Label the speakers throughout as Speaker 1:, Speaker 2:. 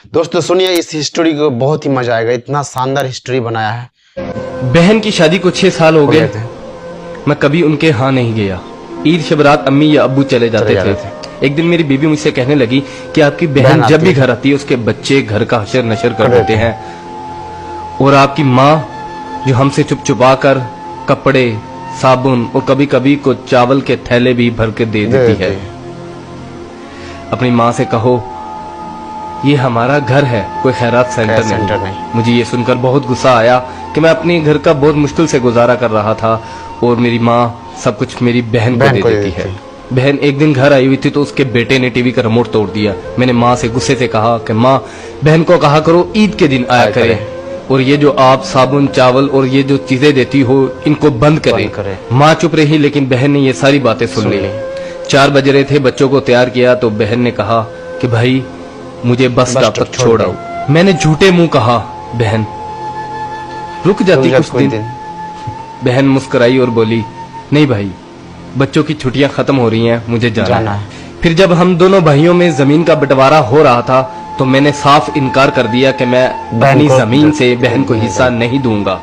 Speaker 1: दोस्तों सुनिए इस हिस्ट्री को, बहुत ही मजा आएगा, इतना शानदार हिस्ट्री बनाया है।
Speaker 2: बहन की शादी को 6 साल हो गए। मैं कभी उनके यहाँ नहीं गया। ईद शब रात अम्मी या अब्बू चले जाते थे। एक दिन मेरी बीबी मुझसे कहने लगी कि आपकी बहन जब भी घर आती है उसके बच्चे घर का हशर नशर कर देते हैं, और आपकी माँ जो हमसे चुप चुपा कर कपड़े, साबुन और कभी कभी को चावल के थैले भी भर के दे देती है। अपनी माँ से कहो ये हमारा घर है, कोई खैरात सेंटर नहीं। मुझे ये सुनकर बहुत गुस्सा आया कि मैं अपने घर का बहुत मुश्किल से गुजारा कर रहा था और मेरी माँ सब कुछ मेरी बहन को दे देती है। बहन एक दिन घर आई हुई थी तो उसके बेटे ने टीवी का रिमोट तोड़ दिया। मैंने माँ से गुस्से से कहा कि माँ, बहन को कहा करो ईद के दिन आया करे, और ये जो आप साबुन चावल और ये जो चीजें देती हो इनको बंद करे। माँ चुप रही, लेकिन बहन ने ये सारी बातें सुन ली। 4 बज रहे थे, बच्चों को तैयार किया तो बहन ने कहा कि भाई मुझे बस स्टॉप तक छोड़ आओ। मैंने झूठे मुंह कहा बहन रुक जाती कुछ दिन। बहन मुस्कुराई और बोली नहीं भाई, बच्चों की छुट्टियां खत्म हो रही हैं, मुझे जाना है। फिर जब हम दोनों भाइयों में जमीन का बंटवारा हो रहा था तो मैंने साफ इनकार कर दिया कि मैं अपनी जमीन से बहन को हिस्सा नहीं दूंगा।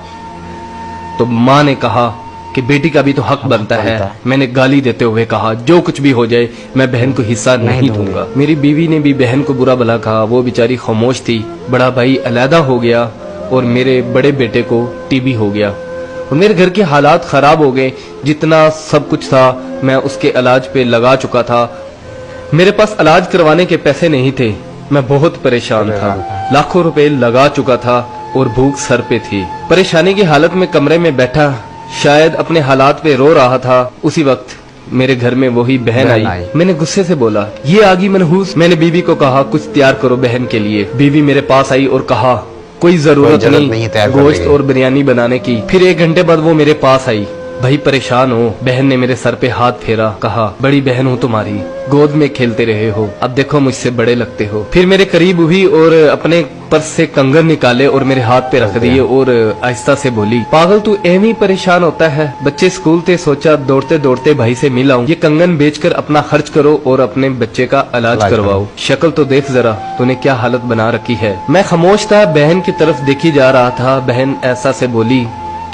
Speaker 2: तो माँ ने कहा कि बेटी का भी तो हक बनता है। मैंने गाली देते हुए कहा जो कुछ भी हो जाए मैं बहन को हिस्सा नहीं दूंगा। मेरी बीवी ने भी बहन को बुरा भला कहा, वो बेचारी खामोश थी। बड़ा भाई अलहदा हो गया और मेरे बड़े बेटे को टीबी हो गया और मेरे घर के हालात खराब हो गए। जितना सब कुछ था मैं उसके इलाज पे लगा चुका था। मेरे पास इलाज करवाने के पैसे नहीं थे। मैं बहुत परेशान था, लाखों रुपए लगा चुका था और भूख सर पे थी। परेशानी की हालत में कमरे में बैठा शायद अपने हालात पे रो रहा था, उसी वक्त मेरे घर में वही बहन आई। मैंने गुस्से से बोला ये आगी मनहूस। मैंने बीवी को कहा कुछ तैयार करो बहन के लिए। बीवी मेरे पास आई और कहा कोई जरूरत नहीं गोश्त और बिरयानी बनाने की। फिर 1 घंटे बाद वो मेरे पास आई। भाई परेशान हो? बहन ने मेरे सर पे हाथ फेरा, कहा बड़ी बहन हूँ तुम्हारी, गोद में खेलते रहे हो, अब देखो मुझसे बड़े लगते हो। फिर मेरे करीब हुई और अपने पर्स से कंगन निकाले और मेरे हाथ पे रख दिए और आहिस्ता से बोली पागल तू एवं ही परेशान होता है, बच्चे स्कूल थे, सोचा दौड़ते दौड़ते भाई से मिल आऊं। ये कंगन बेचकर अपना खर्च करो और अपने बच्चे का इलाज करवाओ। शक्ल तो देख जरा तूने क्या हालत बना रखी है। मैं खामोश था, बहन की तरफ देखी जा रहा था। बहन ऐसा से बोली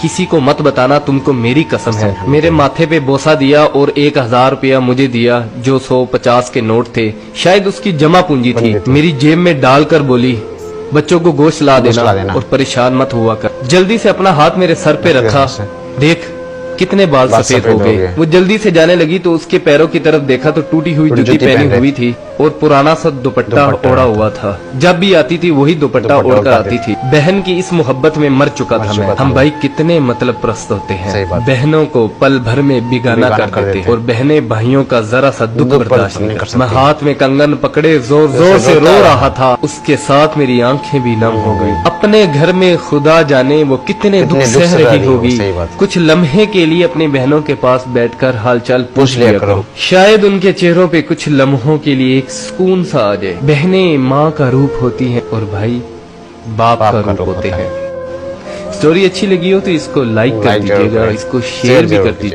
Speaker 2: किसी को मत बताना, तुमको मेरी कसम है। मेरे माथे पे बोसा दिया और 1000 रुपया मुझे दिया जो 150 के नोट थे, शायद उसकी जमा पूंजी थी। मेरी जेब में डालकर बोली बच्चों को गोश्त ला देना और परेशान मत हुआ कर। जल्दी से अपना हाथ मेरे सर पे रखा, देख कितने बाल सफेद हो गए। वो जल्दी से जाने लगी तो उसके पैरों की तरफ देखा तो टूटी हुई जूती पहनी हुई थी और पुराना सा दुपट्टा ओढ़ा हुआ था। जब भी आती थी वही दुपट्टा ओढ़कर आती थी। बहन की इस मोहब्बत में मर चुका था मैं। हम भाई कितने मतलब प्रस्त होते हैं, बहनों को पल भर में बिगाना कर देते हैं और बहनें भाइयों का जरा सा दुख बर्दाश्त नहीं करती। मैं हाथ में कंगन पकड़े जोर जोर से रो रहा था, उसके साथ मेरी आंखें भी नम हो गई। अपने घर में खुदा जाने वो कितने दुख सह रही होगी। कुछ लम्हे के लिए अपनी बहनों के पास बैठकर हालचाल पूछ लिया करो, शायद उनके चेहरों पे कुछ लम्हों के लिए एक सुकून सा आ जाए। बहनें माँ का रूप होती हैं और भाई बाप का रूप होते हैं। स्टोरी अच्छी लगी हो तो इसको लाइक कर दीजिएगा, इसको शेयर भी कर दीजिएगा।